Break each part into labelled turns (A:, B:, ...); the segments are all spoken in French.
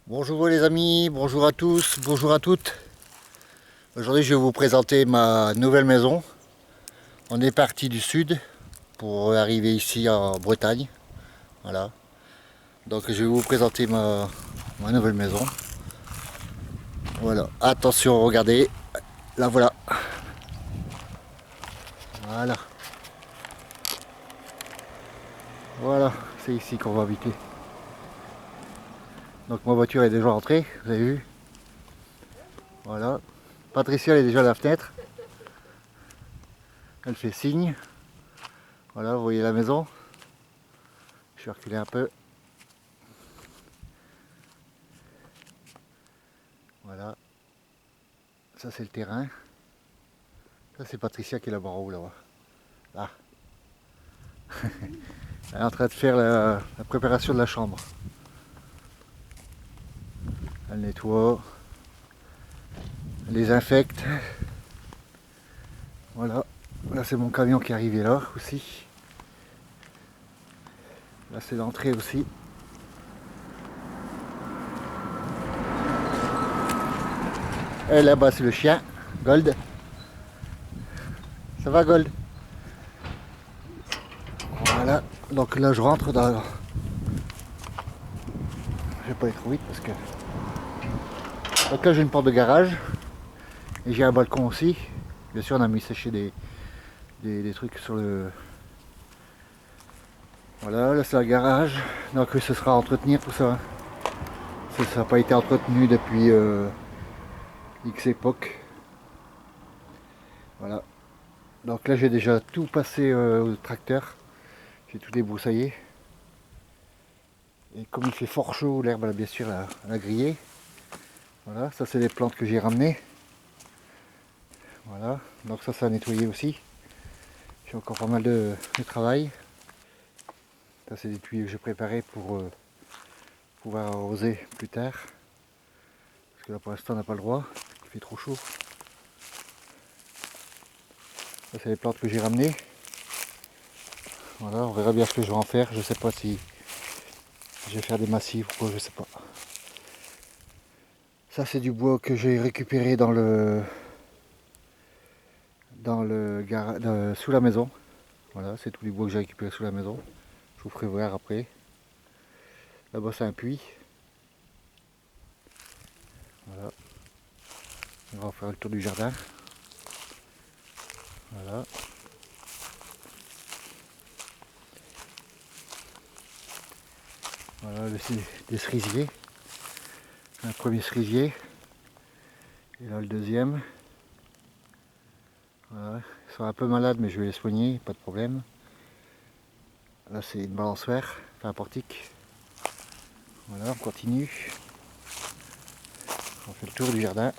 A: Bonjour les amis, bonjour à tous, bonjour à toutes. Aujourd'hui je vais vous présenter ma nouvelle maison. On est parti du sud pour arriver ici en Bretagne. Voilà. Donc je vais vous présenter ma nouvelle maison. Voilà. Attention, regardez. La voilà. Voilà. Voilà, c'est ici qu'on va habiter. Donc ma voiture est déjà rentrée, vous avez vu. Voilà. Patricia elle est déjà à la fenêtre. Elle fait signe. Voilà, vous voyez la maison. Je vais reculer un peu. Voilà. Ça c'est le terrain. Ça c'est Patricia qui est là-bas en haut là-bas. Là. Elle est en train de faire la préparation de la chambre. Elle nettoie. Elle les infecte. Voilà. Là c'est mon camion qui est arrivé là aussi. Là c'est l'entrée aussi. Et là-bas c'est le chien. Gold. Ça va Gold? Voilà. Donc là je rentre dans... Je vais pas aller trop vite parce que... Donc là j'ai une porte de garage. Et j'ai un balcon aussi. Bien sûr on a mis sécher des trucs sur le... Voilà, là c'est le garage. Donc ce sera à entretenir tout ça. Ça n'a pas été entretenu depuis X époque. Voilà. Donc là j'ai déjà tout passé au tracteur. J'ai tout débroussaillé. Et comme il fait fort chaud, l'herbe bien sûr elle a grillé. Voilà, ça c'est les plantes que j'ai ramenées. Voilà, donc ça a nettoyé aussi. J'ai encore pas mal de travail. Ça c'est des tuyaux que j'ai préparés pour pouvoir arroser plus tard. Parce que là pour l'instant on n'a pas le droit, il fait trop chaud. Ça c'est les plantes que j'ai ramenées. Voilà, on verra bien ce que je vais en faire. Je sais pas si je vais faire des massifs ou quoi, je sais pas. Ça c'est du bois que j'ai récupéré sous la maison. Voilà, c'est tous les bois que j'ai récupéré sous la maison. Je vous ferai voir après. Là-bas c'est un puits. Voilà. On va faire le tour du jardin. Voilà. Voilà des cerisiers. Un premier cerisier. Et là le deuxième. Voilà. Ils sont un peu malades mais je vais les soigner, pas de problème. Là c'est une balançoire, enfin un portique. Voilà, on continue. On fait le tour du jardin.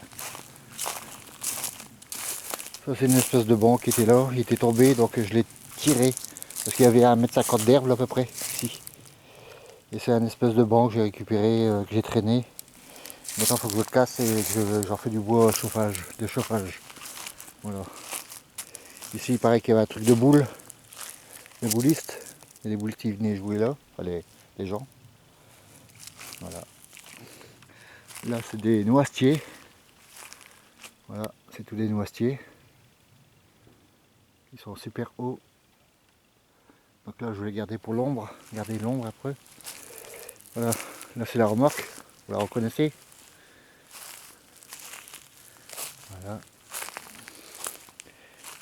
A: Ça c'est une espèce de banc qui était là, il était tombé donc je l'ai tiré. Parce qu'il y avait 1,50 m d'herbe à peu près ici. Et c'est un espèce de banc que j'ai récupéré, que j'ai traîné. Maintenant il faut que je le casse et que j'en fais du bois de chauffage. Voilà. Ici il paraît qu'il y avait un truc de boules, des boulistes. Il y a des boulistes qui venaient jouer là, enfin, les gens. Voilà. Là c'est des noisetiers. Voilà, c'est tous des noisetiers. Ils sont super hauts. Donc là je vais les garder pour l'ombre, garder l'ombre après. Voilà, là c'est la remorque, vous la reconnaissez. Voilà.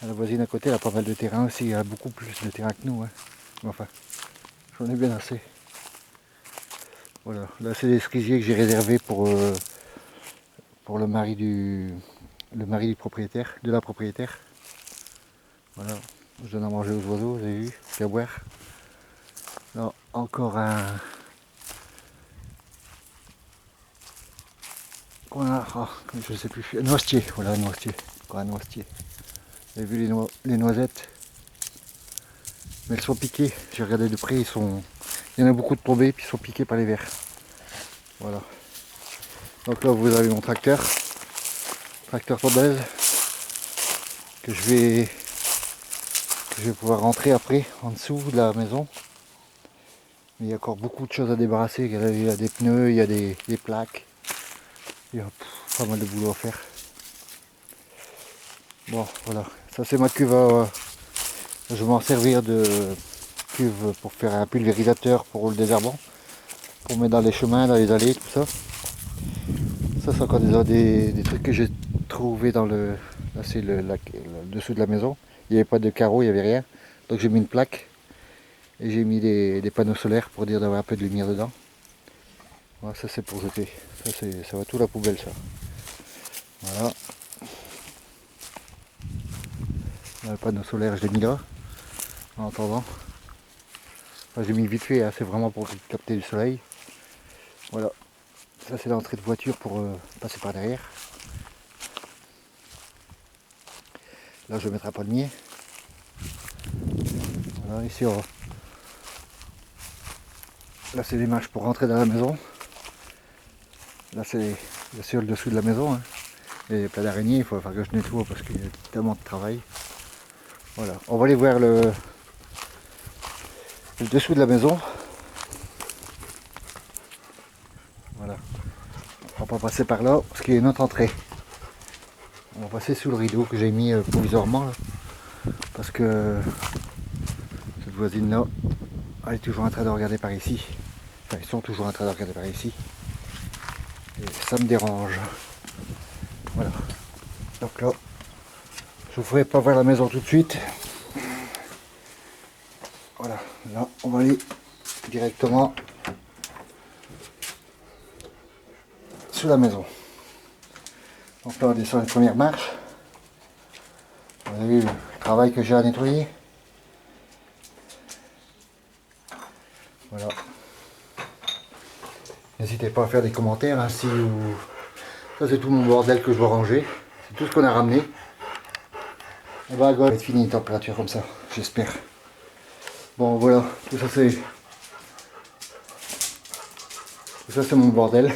A: La voisine à côté elle a pas mal de terrain aussi, elle a beaucoup plus de terrain que nous. Hein. Mais enfin, j'en ai bien assez. Voilà, là c'est des cerisiers que j'ai réservés pour le mari du propriétaire, de la propriétaire. Voilà, je donne à manger aux oiseaux, vous avez vu, et à boire. Là, encore un... Voilà, oh, je sais plus, un noisetier, voilà un noisetier, encore un noisetier. Vous avez vu les noisettes, mais elles sont piquées, j'ai regardé de près, il y en a beaucoup de tombés, puis ils sont piqués par les vers. Voilà. Donc là vous avez mon tracteur tondeuse, que je vais pouvoir rentrer après, en dessous de la maison. Mais il y a encore beaucoup de choses à débarrasser. Il y a des pneus, il y a des plaques. Il y a pas mal de boulot à faire. Bon, voilà. Ça c'est ma cuve. Je vais m'en servir de cuve pour faire un pulvérisateur pour le désherbant. Pour mettre dans les chemins, dans les allées, tout ça. Ça c'est encore des trucs que j'ai trouvé dans le... Là c'est le dessous de la maison. Il n'y avait pas de carreaux, il n'y avait rien. Donc j'ai mis une plaque. Et j'ai mis des panneaux solaires pour dire d'avoir un peu de lumière dedans. Voilà, ça c'est pour jeter. Ça va tout à la poubelle ça. Voilà. Là, le panneau solaire je l'ai mis là. En attendant. Enfin, j'ai mis vite fait, hein, c'est vraiment pour capter du soleil. Voilà. Ça c'est l'entrée de voiture pour passer par derrière. Là je mettrai pas le mien. Voilà, ici on va. Là c'est les marches pour rentrer dans la maison. Là c'est bien sûr le dessous de la maison. Hein. Et plein d'araignées, il faut faire que je nettoie parce qu'il y a tellement de travail. Voilà, on va aller voir le dessous de la maison. Voilà, on va pas passer par là parce qu'il y a une autre entrée. On va passer sous le rideau que j'ai mis provisoirement là, parce que cette voisine là, elle est toujours en train de regarder par ici. Enfin, ils sont toujours en train de regarder par ici. Et ça me dérange. Voilà. Donc là, je ne vous ferai pas voir la maison tout de suite. Voilà, là on va aller directement sous la maison. Donc là on descend les premières marches. Vous avez vu le travail que j'ai à nettoyer. Voilà. N'hésitez pas à faire des commentaires hein, si vous... Ça c'est tout mon bordel que je dois ranger. C'est tout ce qu'on a ramené. Et bah va être fini une température comme ça, j'espère. Bon voilà, tout ça c'est mon bordel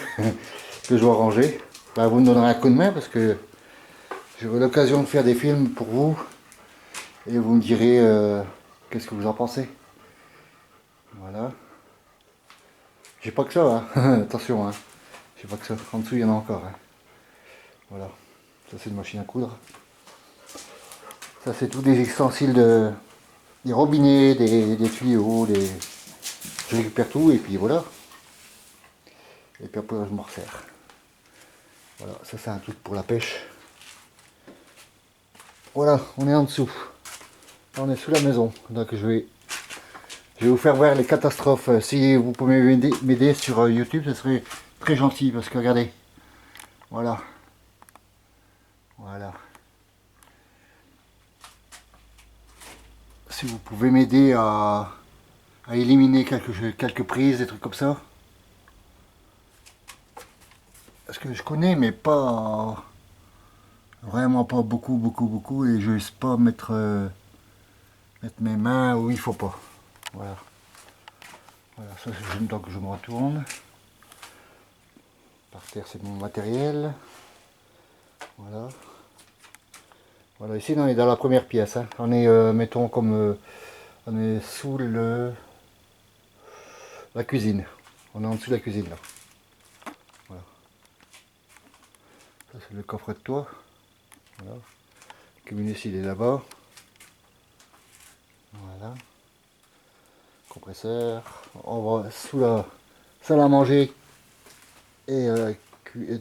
A: que je dois ranger. Bah, vous me donnerez un coup de main parce que j'aurai l'occasion de faire des films pour vous. Et vous me direz qu'est-ce que vous en pensez. Voilà. J'ai pas que ça, hein. Attention, hein. J'ai pas que ça. En dessous, il y en a encore. Hein. Voilà. Ça, c'est une machine à coudre. Ça, c'est tous des ustensiles des robinets, des tuyaux, je récupère tout et puis voilà. Et puis après, je m'en resserre. Voilà, ça, c'est un truc pour la pêche. Voilà, on est en dessous. Là, on est sous la maison. Donc, je vais vous faire voir les catastrophes. Si vous pouvez m'aider sur YouTube, ce serait très gentil parce que regardez. Voilà. Voilà. Si vous pouvez m'aider à éliminer quelques prises, des trucs comme ça. Parce que je connais, mais pas... Vraiment pas beaucoup. Et je ne sais pas mettre mes mains où il faut pas. Voilà. Voilà, ça, donc je me retourne. Par terre, c'est mon matériel. Voilà. Voilà, ici on est dans la première pièce. Hein. On est, mettons, comme on est sous la cuisine. On est en dessous de la cuisine là. Voilà. Ça c'est le coffret de toit. Voilà. Le communiste il est là-bas. Voilà. Compresseur. On va sous la salle à manger et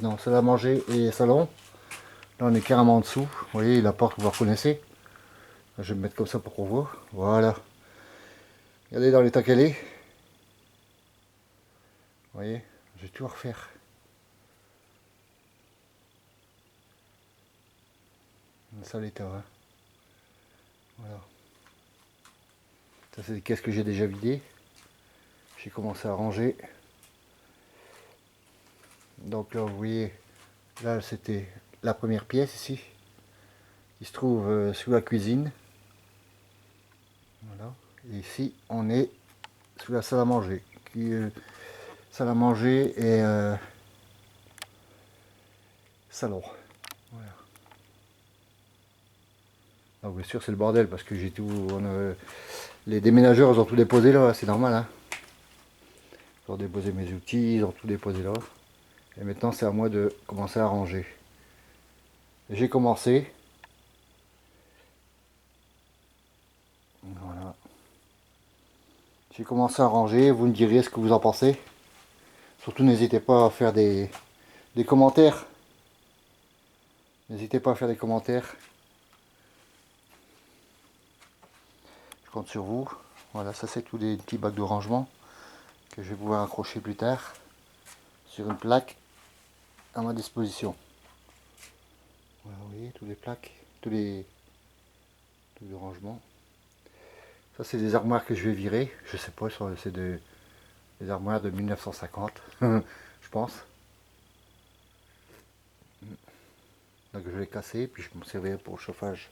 A: non, salle à manger et salon. Là on est carrément en dessous. Vous voyez la porte vous la reconnaissez. Je vais me mettre comme ça pour qu'on voit. Voilà. Regardez dans l'état qu'elle est. Vous voyez, je vais tout refaire. Ça l'état. Hein. Voilà. Ça c'est des caisses que j'ai déjà vidées. J'ai commencé à ranger. Donc là vous voyez, là c'était la première pièce ici. Qui se trouve sous la cuisine. Voilà. Et ici on est sous la salle à manger. Salle à manger et salon. Voilà. Donc bien sûr c'est le bordel parce que j'ai tout. Les déménageurs ils ont tout déposé là, c'est normal. Hein. Ils ont déposé mes outils, ils ont tout déposé là. Et maintenant c'est à moi de commencer à ranger. J'ai commencé. Voilà. J'ai commencé à ranger, vous me direz ce que vous en pensez. Surtout n'hésitez pas à faire des commentaires. N'hésitez pas à faire des commentaires. Je compte sur vous. Voilà, ça c'est tous les petits bacs de rangement que je vais pouvoir accrocher plus tard sur une plaque à ma disposition. Voilà, vous voyez, tous les plaques, tous les rangements. Ça c'est des armoires que je vais virer. Je sais pas, c'est des armoires de 1950, je pense. Donc je vais les casser, puis je m'en servirai pour le chauffage.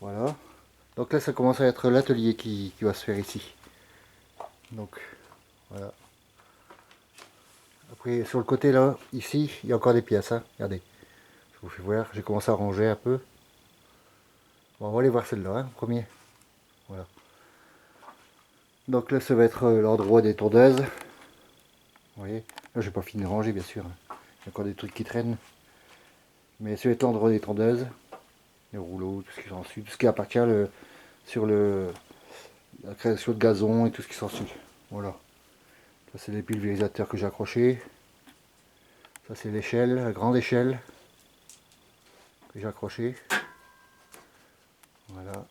A: Voilà. Donc là ça commence à être l'atelier qui va se faire ici. Donc voilà. Après sur le côté là, ici, il y a encore des pièces. Hein. Regardez. Je vous fais voir. J'ai commencé à ranger un peu. Bon, on va aller voir celle-là, hein, premier. Voilà. Donc là ça va être l'endroit des tondeuses. Vous voyez. Là j'ai pas fini de ranger bien sûr. Il y a encore des trucs qui traînent. Mais ça va être l'endroit des tondeuses. Les rouleaux, tout ce qui s'ensuit. Tout ce qui appartient sur la création de gazon et tout ce qui s'ensuit. Voilà. Ça c'est les pulvérisateurs que j'ai accrochés. Ça c'est l'échelle, la grande échelle que j'ai accrochée. Voilà.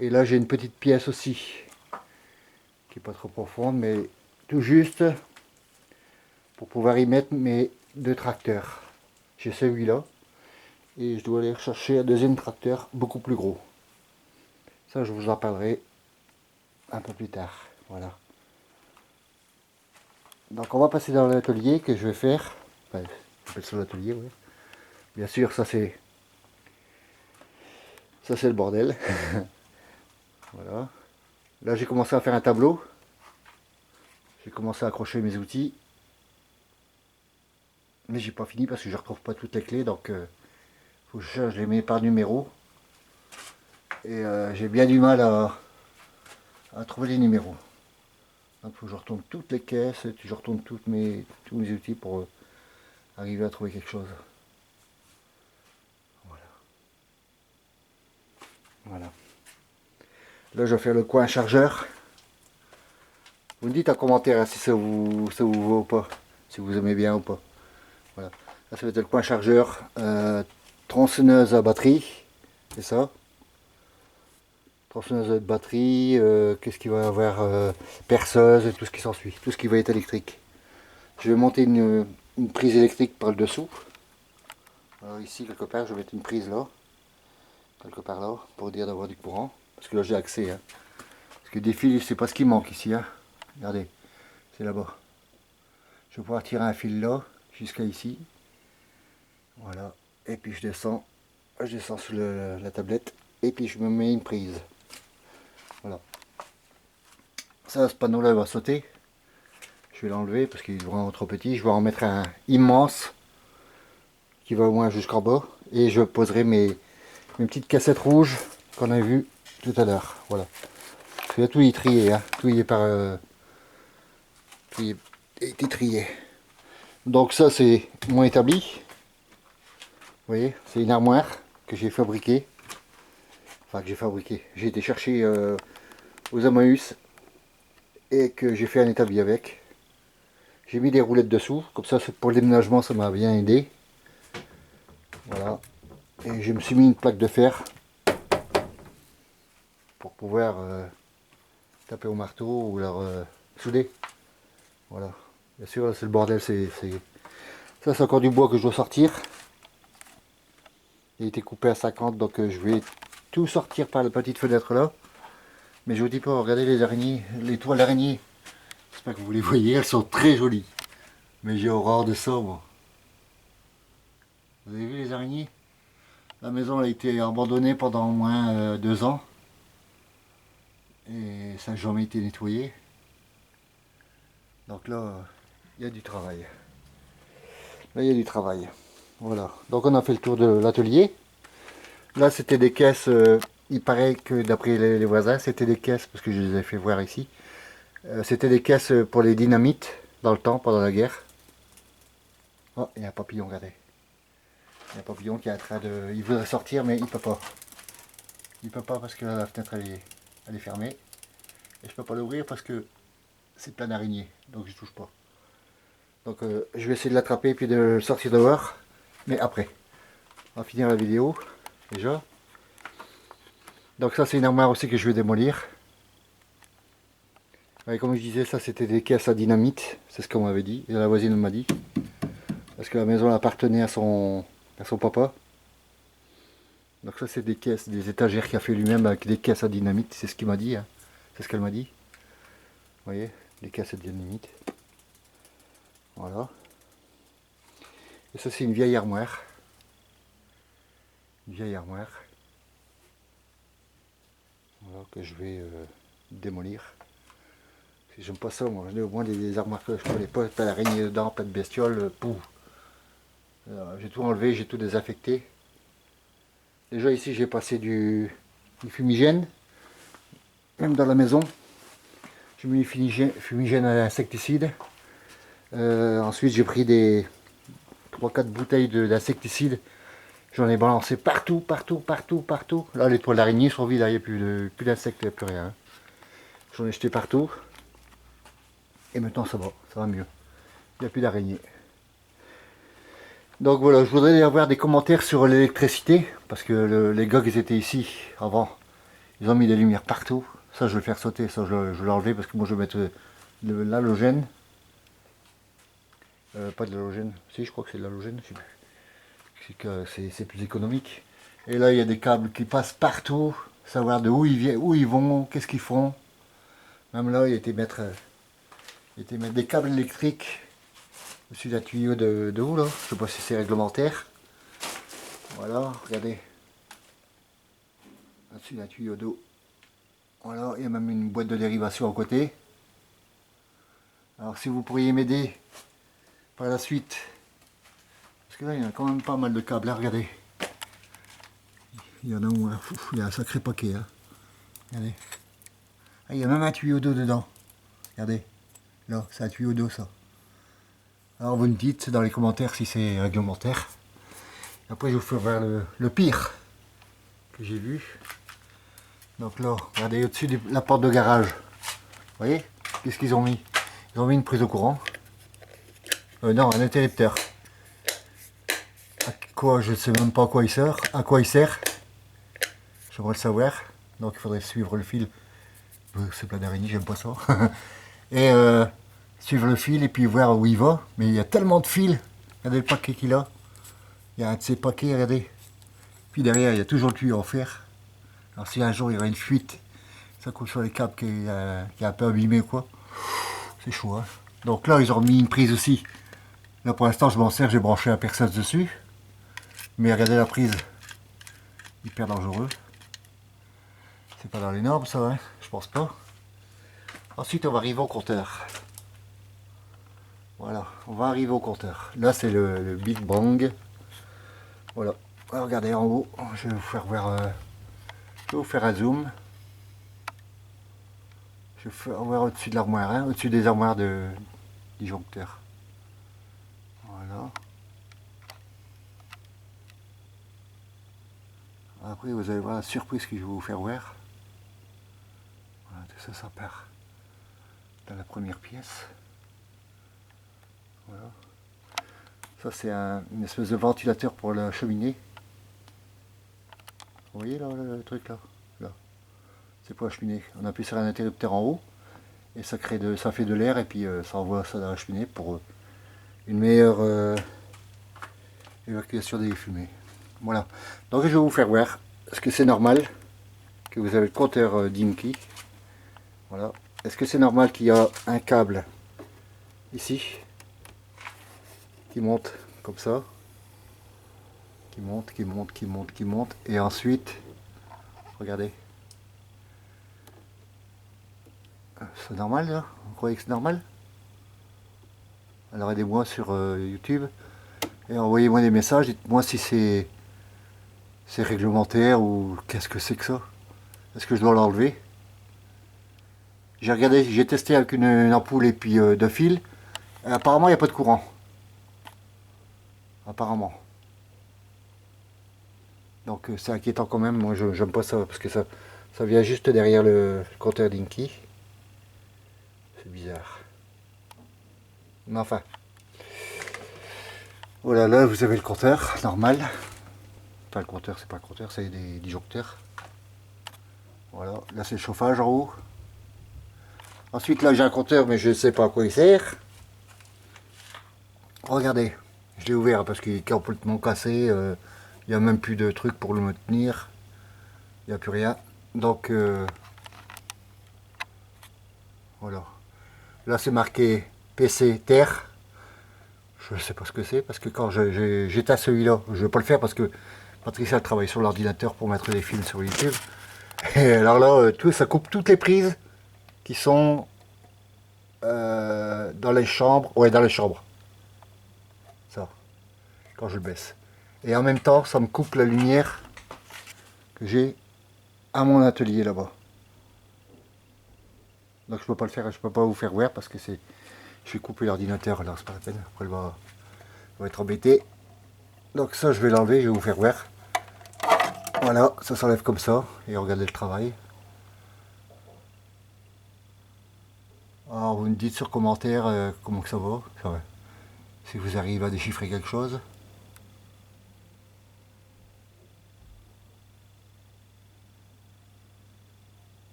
A: Et là j'ai une petite pièce aussi qui est pas trop profonde mais tout juste pour pouvoir y mettre mes deux tracteurs. J'ai celui-là et je dois aller chercher un deuxième tracteur beaucoup plus gros. Ça je vous en parlerai un peu plus tard. Voilà. Donc on va passer dans l'atelier que je vais faire. Enfin, j'appelle ça l'atelier, oui. Bien sûr, ça c'est le bordel. Voilà. Là j'ai commencé à faire un tableau. J'ai commencé à accrocher mes outils. Mais j'ai pas fini parce que je retrouve pas toutes les clés. Donc faut que je les mets par numéro. Et j'ai bien du mal à trouver les numéros. Donc il faut que je retourne toutes les caisses, et je retourne tous mes outils pour arriver à trouver quelque chose. Voilà. Voilà. Là je vais faire le coin chargeur. Vous me dites en commentaire hein, si ça vous va ou pas, si vous aimez bien ou pas. Voilà. Là ça va être le coin chargeur, tronçonneuse à batterie, c'est ça. Tronçonneuse de batterie, qu'est-ce qu'il va y avoir, perceuse et tout ce qui s'ensuit, tout ce qui va être électrique. Je vais monter une prise électrique par le dessous. Alors ici quelque part je vais mettre une prise là, quelque part là, pour dire d'avoir du courant, parce que là j'ai accès. Hein. Parce que des fils, c'est pas ce qui manque ici. Hein. Regardez, c'est là-bas. Je vais pouvoir tirer un fil là, jusqu'à ici. Voilà, et puis je descends sous la tablette, et puis je me mets une prise. Voilà. Ça, ce panneau là va sauter. Je vais l'enlever parce qu'il est vraiment trop petit. Je vais en mettre un immense qui va au moins jusqu'en bas. Et je poserai mes petites cassettes rouges qu'on a vues tout à l'heure. Voilà. Parce que là, tout est trié. Hein. Tout est par... tout est été trié. Donc ça, c'est mon établi. Vous voyez, c'est une armoire que j'ai fabriquée. Enfin, que j'ai fabriquée. J'ai été chercher aux Emmaüs et que j'ai fait un établi avec. J'ai mis des roulettes dessous, comme ça pour le déménagement ça m'a bien aidé. Voilà. Et je me suis mis une plaque de fer pour pouvoir taper au marteau ou leur souder. Voilà. Bien sûr c'est le bordel, ça c'est encore du bois que je dois sortir. Il a été coupé à 50 donc je vais tout sortir par la petite fenêtre là. Mais je vous dis pas, regardez les araignées, les toiles d'araignées. J'espère que vous les voyez, elles sont très jolies. Mais j'ai horreur de ça moi. Vous avez vu les araignées? La maison a été abandonnée pendant au moins 2 ans. Et ça n'a jamais été nettoyé. Donc là, il y a du travail. Là, il y a du travail. Voilà. Donc on a fait le tour de l'atelier. Là, c'était des caisses. Il paraît que d'après les voisins, c'était des caisses, parce que je les ai fait voir ici. C'était des caisses pour les dynamites dans le temps, pendant la guerre. Oh, il y a un papillon, regardez. Il y a un papillon qui est en train de... Il veut sortir, mais il peut pas. Il peut pas parce que la fenêtre elle est fermée. Et je peux pas l'ouvrir parce que c'est plein d'araignées. Donc je touche pas. Donc je vais essayer de l'attraper et puis de le sortir dehors. Mais après. On va finir la vidéo. Déjà. Donc ça c'est une armoire aussi que je vais démolir. Ouais, comme je disais, ça c'était des caisses à dynamite. C'est ce qu'on m'avait dit. Et la voisine m'a dit. Parce que la maison appartenait à son papa. Donc ça c'est des caisses, des étagères qu'il a fait lui-même avec des caisses à dynamite. C'est ce qu'il m'a dit. Hein. C'est ce qu'elle m'a dit. Vous voyez, des caisses à dynamite. Voilà. Et ça c'est une vieille armoire. Une vieille armoire. Voilà, que je vais démolir. J'aime pas ça, moi. Au moins des armoires que je connais pas, pas d'araignées dedans, pas de bestioles. J'ai tout enlevé, j'ai tout désaffecté. Déjà ici j'ai passé du fumigène, même dans la maison. J'ai mis du fumigène à insecticide. Ensuite j'ai pris des 3-4 bouteilles d'insecticide. J'en ai balancé partout, partout, partout, partout. Là les toiles d'araignée sont vides, il n'y a plus d'insectes, il n'y a plus rien. J'en ai jeté partout. Et maintenant ça va mieux. Il n'y a plus d'araignées. Donc voilà, je voudrais avoir des commentaires sur l'électricité, parce que les gars qui étaient ici avant, ils ont mis des lumières partout. Ça je vais le faire sauter, ça je vais l'enlever parce que moi je vais mettre de l'halogène. Pas de l'halogène, si je crois que c'est de l'halogène, je sais plus. C'est plus économique. Et là il y a des câbles qui passent partout, savoir de où ils viennent, où ils vont, qu'est-ce qu'ils font. Même là il était mettre des câbles électriques au-dessus d'un tuyau d'eau là, je sais pas si c'est réglementaire. Voilà, regardez. Au-dessus d'un tuyau d'eau. Voilà, il y a même une boîte de dérivation à côté. Alors si vous pourriez m'aider par la suite, parce que là il y a quand même pas mal de câbles, là, regardez. Il y en a il y a un sacré paquet. Hein. Regardez. Ah, il y a même un tuyau d'eau dedans. Regardez. Là, c'est un tuyau d'eau ça. Alors vous me dites dans les commentaires si c'est réglementaire. Après je vous ferai voir le pire que j'ai vu. Donc là, regardez au-dessus de la porte de garage. Vous voyez? Qu'est-ce qu'ils ont mis? Ils ont mis une prise au courant. Non, un interrupteur. À quoi? Je ne sais même pas à quoi il sert. À quoi il sert? J'aimerais le savoir. Donc il faudrait suivre le fil. C'est plein d'araignées, j'aime pas ça. Et suivre le fil et puis voir où il va. Mais il y a tellement de fils. Regardez le paquet qu'il a. Il y a un de ces paquets, regardez. Puis derrière, il y a toujours le tuyau en fer. Alors si un jour il y aura une fuite, ça coule sur les câbles qui est un peu abîmé quoi. C'est chaud. Hein. Donc là, ils ont mis une prise aussi. Là pour l'instant, je m'en sers, j'ai branché un perçage dessus. Mais regardez la prise. Hyper dangereux. C'est pas dans les normes ça, hein, je pense pas. Ensuite, on va arriver au compteur. Voilà, on va arriver au compteur. Là, c'est le Big Bang. Voilà. Alors, regardez en haut, je vais vous faire voir. Je vais vous faire un zoom. Je vais vous faire voir au-dessus de l'armoire, hein, au-dessus des armoires de disjoncteurs. Voilà. Après, vous allez voir la surprise que je vais vous faire voir. Voilà, tout ça, ça part dans la première pièce. Voilà. Ça, c'est une espèce de ventilateur pour la cheminée. Vous voyez là, le truc là, c'est pour la cheminée. On appuie sur un interrupteur en haut et ça fait de l'air et puis ça envoie ça dans la cheminée pour une meilleure évacuation des fumées. Voilà. Donc je vais vous faire voir. Est-ce que c'est normal que vous avez le compteur Dinky? Voilà. Est-ce que c'est normal qu'il y a un câble ici qui monte comme ça, qui monte, qui monte, qui monte, qui monte, et ensuite, regardez. C'est normal là? Vous croyez que c'est normal? Alors aidez-moi sur YouTube et envoyez-moi des messages, dites-moi si c'est réglementaire ou qu'est-ce que c'est que ça? Est-ce que je dois l'enlever? J'ai regardé, j'ai testé avec une ampoule et puis deux fils. Apparemment, il n'y a pas de courant. Apparemment. Donc c'est inquiétant quand même. Moi, je n'aime pas ça parce que ça vient juste derrière le compteur Dinky. C'est bizarre. Mais enfin. Voilà, là, vous avez le compteur normal. Enfin, le compteur, c'est pas un compteur, c'est des disjoncteurs. Voilà, là, c'est le chauffage en haut. Ensuite, là, j'ai un compteur, mais je ne sais pas à quoi il sert. Regardez, je l'ai ouvert parce qu'il est complètement cassé. Il n'y a même plus de truc pour le maintenir. Il n'y a plus rien. Donc, voilà. Là, c'est marqué PC Terre. Je ne sais pas ce que c'est parce que quand j'éteins celui-là, je ne vais pas le faire parce que Patricia travaille sur l'ordinateur pour mettre des films sur YouTube. Et alors là, tout, ça coupe toutes les prises qui sont dans les chambres. Ouais, dans les chambres. Ça, quand je le baisse. Et en même temps, ça me coupe la lumière que j'ai à mon atelier là-bas. Donc je peux pas le faire, je peux pas vous faire voir parce que c'est. Je vais couper l'ordinateur, alors c'est pas la peine. Après il va être embêté. Donc ça je vais l'enlever, je vais vous faire voir. Voilà, ça s'enlève comme ça. Et regardez le travail. Alors vous me dites sur commentaire comment que ça va. Si vous arrivez à déchiffrer quelque chose.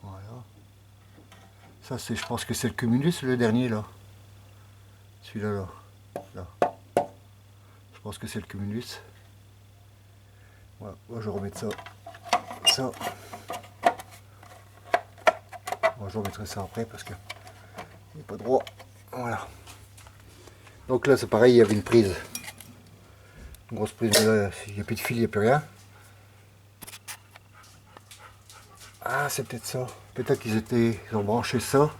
A: Voilà. Ça c'est, je pense que c'est le Cumulus, le dernier là. Celui-là là. Là. Je pense que c'est le Cumulus. Voilà, moi je vais remettre ça. Ça. Moi je remettrai ça après parce que il n'est pas droit. Voilà. Donc là c'est pareil, il y avait une prise. Une grosse prise, mais là il n'y a plus de fil, il n'y a plus rien. Ah c'est peut-être ça. Peut-être ils ont branché ça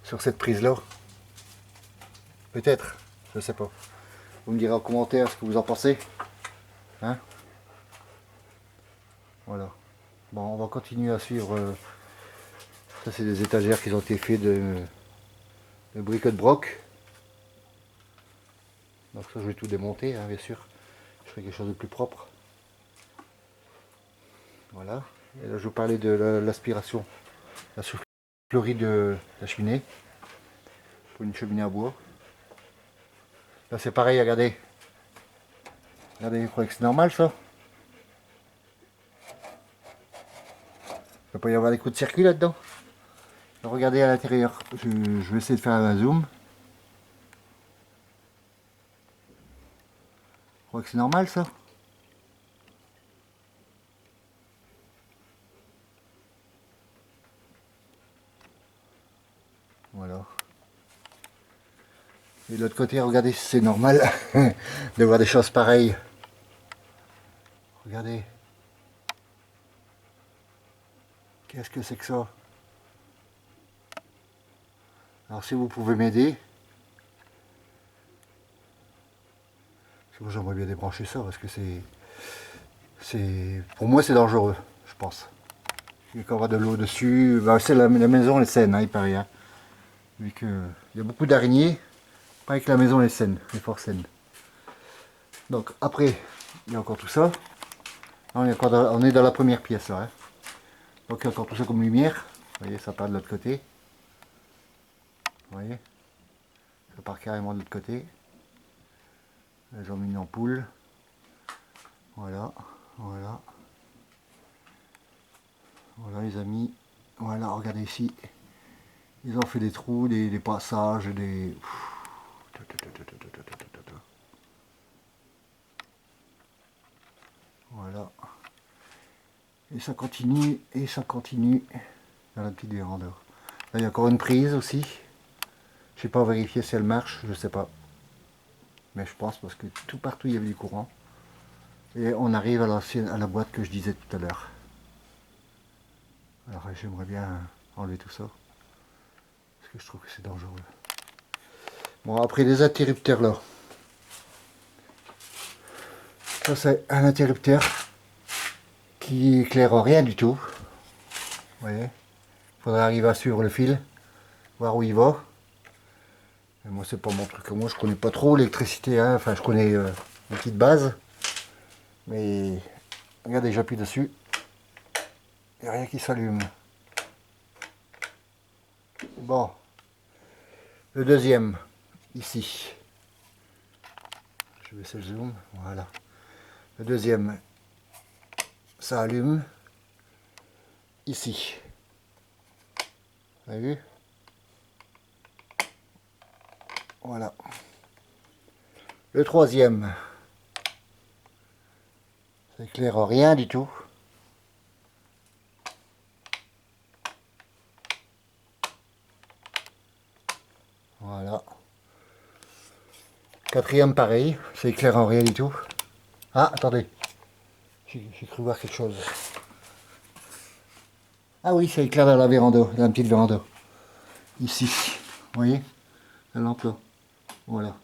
A: sur cette prise là. Peut-être, je sais pas. Vous me direz en commentaire ce que vous en pensez. Hein? Voilà. Bon, on va continuer à suivre. Ça, c'est des étagères qui ont été faites de bric-à-broc. Donc ça, je vais tout démonter, hein, bien sûr. Je ferai quelque chose de plus propre. Voilà. Et là, je vous parlais de l'aspiration, la soufflerie de la cheminée. Pour une cheminée à bois. Là, c'est pareil, regardez. Regardez, vous croyez que c'est normal, ça? Il ne peut pas y avoir des coups de circuit là-dedans. Regardez à l'intérieur. Je vais essayer de faire un zoom. Je crois que c'est normal, ça. Voilà. Et de l'autre côté, regardez si c'est normal de voir des choses pareilles. Regardez. Qu'est-ce que c'est que ça? Alors si vous pouvez m'aider. J'aimerais bien débrancher ça parce que pour moi c'est dangereux, je pense. Il y a de l'eau dessus. Bah, la maison est saine, hein, il paraît. Hein. Vu qu'il y a beaucoup d'araignées, il paraît que la maison est saine, est fort saine. Donc après, il y a encore tout ça. On est dans la première pièce là. Hein. Donc il y a encore tout ça comme lumière. Vous voyez, ça part de l'autre côté. Vous voyez, ça part carrément de l'autre côté. Là, j'ai mis une ampoule. Voilà, voilà. Voilà les amis. Voilà, regardez ici. Ils ont fait des trous, des passages, des... Voilà. Et ça continue, dans la petite véranda. Là, il y a encore une prise aussi. Je sais pas vérifier si elle marche, je sais pas. Mais je pense parce que tout partout il y avait du courant. Et on arrive à la boîte que je disais tout à l'heure. Alors j'aimerais bien enlever tout ça. Parce que je trouve que c'est dangereux. Bon, après les interrupteurs là. Ça c'est un interrupteur qui éclaire rien du tout. Vous voyez, Faudrait arriver à suivre le fil, voir où il va. Et moi, c'est pas mon truc. Moi, je connais pas trop l'électricité, hein. Enfin, je connais une petite base. Mais regardez, j'appuie dessus. Il n'y a rien qui s'allume. Bon. Le deuxième, ici. Je vais baisser le zoom. Voilà. Le deuxième, ça allume. Ici. Vous avez vu? Voilà. Le troisième, ça éclaire rien du tout. Voilà. Quatrième, pareil, ça éclaire en rien du tout. Ah, attendez. J'ai cru voir quelque chose. Ah oui, ça éclaire dans la véranda, dans la petite véranda. Ici. Vous voyez? La lampe là. Voilà.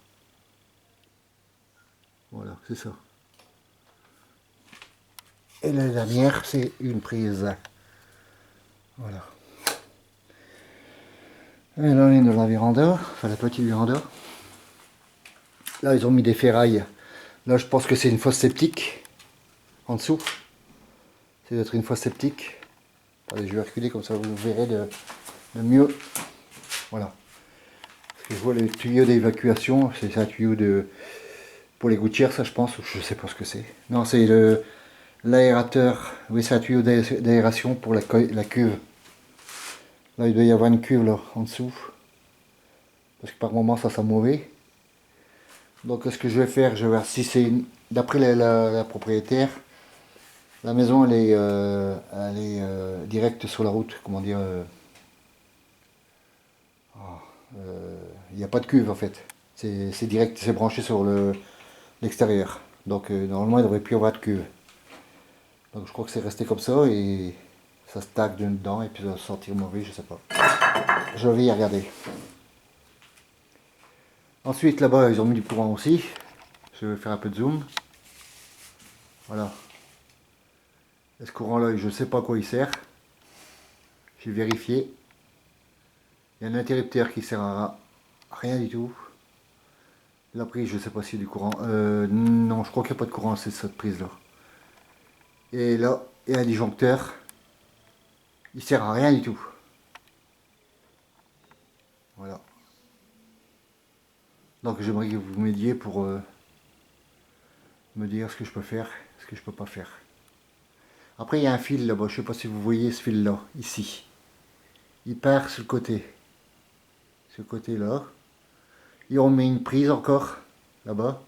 A: Voilà, c'est ça. Et la dernière, c'est une prise. Voilà. Et là, on est dans la véranda, enfin la petite véranda. Là, ils ont mis des ferrailles. Là, je pense que c'est une fosse septique. En dessous. C'est d'être une fosse septique. Allez, je vais reculer comme ça, vous verrez de mieux. Voilà. Parce que je vois le tuyau d'évacuation. C'est un tuyau pour les gouttières, ça, je pense. Ou je sais pas ce que c'est. Non, c'est l'aérateur. Oui, c'est un tuyau d'aération pour la cuve. Là, il doit y avoir une cuve là, en dessous. Parce que par moment, ça sent mauvais. Donc, ce que je vais faire, je vais voir si c'est... D'après la propriétaire, la maison, elle est directe sur la route. Comment dire il n'y a pas de cuve, en fait. C'est direct, c'est branché sur l'extérieur. Donc, normalement, il ne devrait plus y avoir de cuve. Donc, je crois que c'est resté comme ça et ça stagne dedans et puis ça va sentir mauvais, je sais pas. Je vais y regarder. Ensuite, là-bas, ils ont mis du courant aussi. Je vais faire un peu de zoom. Voilà. Et ce courant-là, je ne sais pas à quoi il sert. J'ai vérifié. Il y a un interrupteur qui sert à rien du tout. La prise, je ne sais pas s'il y a du courant. Non, je crois qu'il n'y a pas de courant, c'est cette prise-là. Et là, il y a un disjoncteur. Il sert à rien du tout. Voilà. Donc j'aimerais que vous m'aidiez pour me dire ce que je peux faire, ce que je peux pas faire. Après il y a un fil là-bas, je sais pas si vous voyez ce fil là, ici. Il part sur le côté. Ce côté-là. Et on met une prise encore là-bas.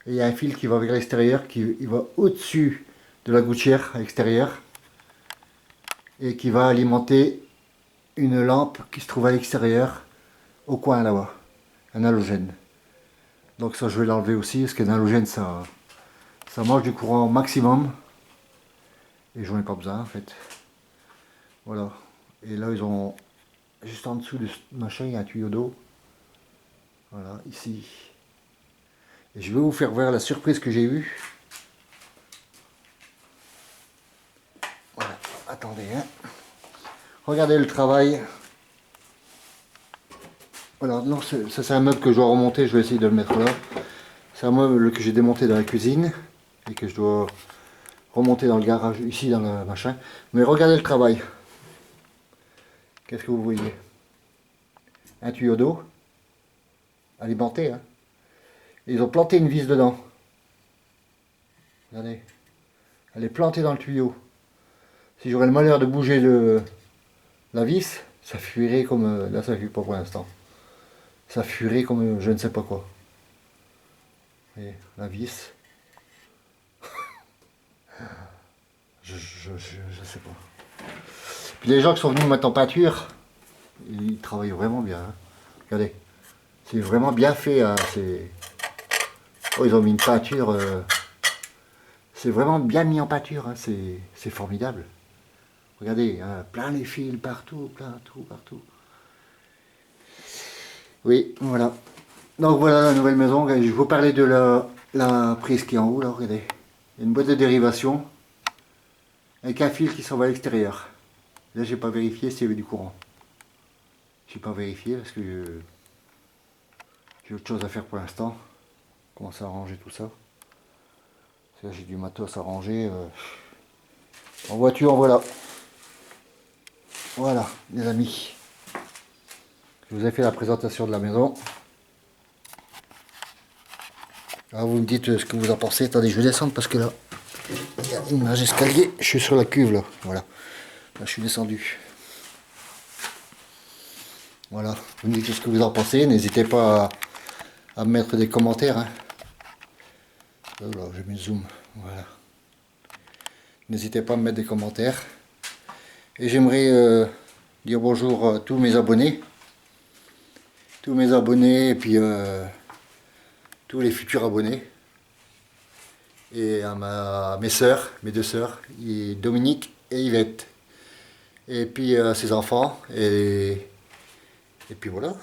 A: Et il y a un fil qui va vers l'extérieur, il va au-dessus de la gouttière à l'extérieur. Et qui va alimenter une lampe qui se trouve à l'extérieur, au coin là-bas. Un halogène. Donc ça je vais l'enlever aussi, parce qu'un halogène ça mange du courant au maximum. Et j'en ai pas besoin en fait. Voilà. Et là ils ont, juste en dessous de ce machin, il y a un tuyau d'eau. Voilà, ici. Et je vais vous faire voir la surprise que j'ai eue. Voilà, attendez. Hein. Regardez le travail. Voilà, non, ça c'est un meuble que je dois remonter, je vais essayer de le mettre là. C'est un meuble que j'ai démonté dans la cuisine et que je dois remonter dans le garage, ici dans le machin. Mais regardez le travail. Qu'est-ce que vous voyez? Un tuyau d'eau alimenté. Hein. Ils ont planté une vis dedans. Regardez. Elle est plantée dans le tuyau. Si j'aurais le malheur de bouger la vis, ça fuirait comme... là, ça ne fuit pas pour l'instant. Ça fuirait comme je ne sais pas quoi. Vous voyez, la vis. je sais pas. Puis les gens qui sont venus me mettre en peinture, ils travaillent vraiment bien. Hein. Regardez. C'est vraiment bien fait. Hein. Oh, ils ont mis une peinture. C'est vraiment bien mis en peinture. Hein. C'est formidable. Regardez, hein, plein les fils partout, partout. Oui, voilà. Donc voilà la nouvelle maison. Je vais vous parler de la prise qui est en haut, là, regardez. Il y a une boîte de dérivation avec un fil qui s'en va à l'extérieur. Là, j'ai pas vérifié s'il y avait du courant. J'ai pas vérifié parce que j'ai autre chose à faire pour l'instant. Commencer à ranger tout ça. Parce que là, j'ai du matos à ranger. En voiture, voilà. Voilà, les amis. Je vous ai fait la présentation de la maison. Alors, vous me dites ce que vous en pensez. Attendez, je vais descendre parce que là, il y a une marge escalier. Je suis sur la cuve là. Voilà. Là, je suis descendu. Voilà. Vous me dites ce que vous en pensez. N'hésitez pas à me mettre des commentaires. Hein. Oh là, j'ai mis le zoom. Voilà. N'hésitez pas à me mettre des commentaires. Et j'aimerais dire bonjour à tous mes abonnés. Tous mes abonnés et puis tous les futurs abonnés. Et à mes sœurs, mes deux sœurs, Dominique et Yvette. Et puis à ses enfants. Et puis voilà.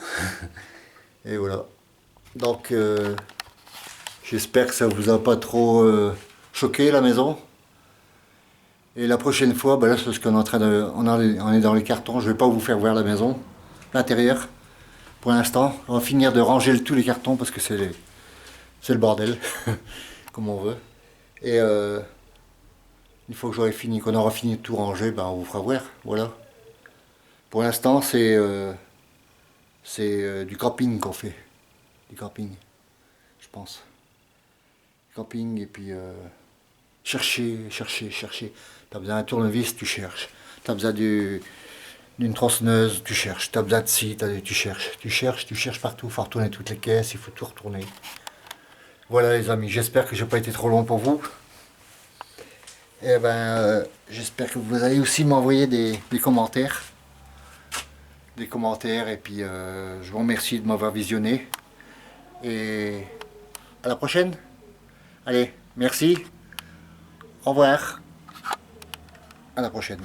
A: Et voilà. Donc j'espère que ça vous a pas trop choqué la maison. Et la prochaine fois, ben là c'est ce qu'on est en train de. On est dans les cartons, je vais pas vous faire voir la maison, l'intérieur. Pour l'instant, on va finir de ranger tous les cartons parce que c'est le bordel, comme on veut. Et une fois que j'aurai fini, qu'on aura fini de tout ranger, ben on vous fera voir. Voilà. Pour l'instant, c'est du camping qu'on fait. Du camping, je pense. Du camping et puis chercher. T'as besoin d'un tournevis, tu cherches. T'as besoin d'une tronçonneuse, tu cherches. T'as besoin de ci, tu cherches. Tu cherches partout. Il faut retourner toutes les caisses, il faut tout retourner. Voilà les amis, j'espère que j'ai pas été trop long pour vous. Et ben, j'espère que vous allez aussi m'envoyer des commentaires. Des commentaires et puis je vous remercie de m'avoir visionné. Et à la prochaine. Allez, merci. Au revoir. À la prochaine.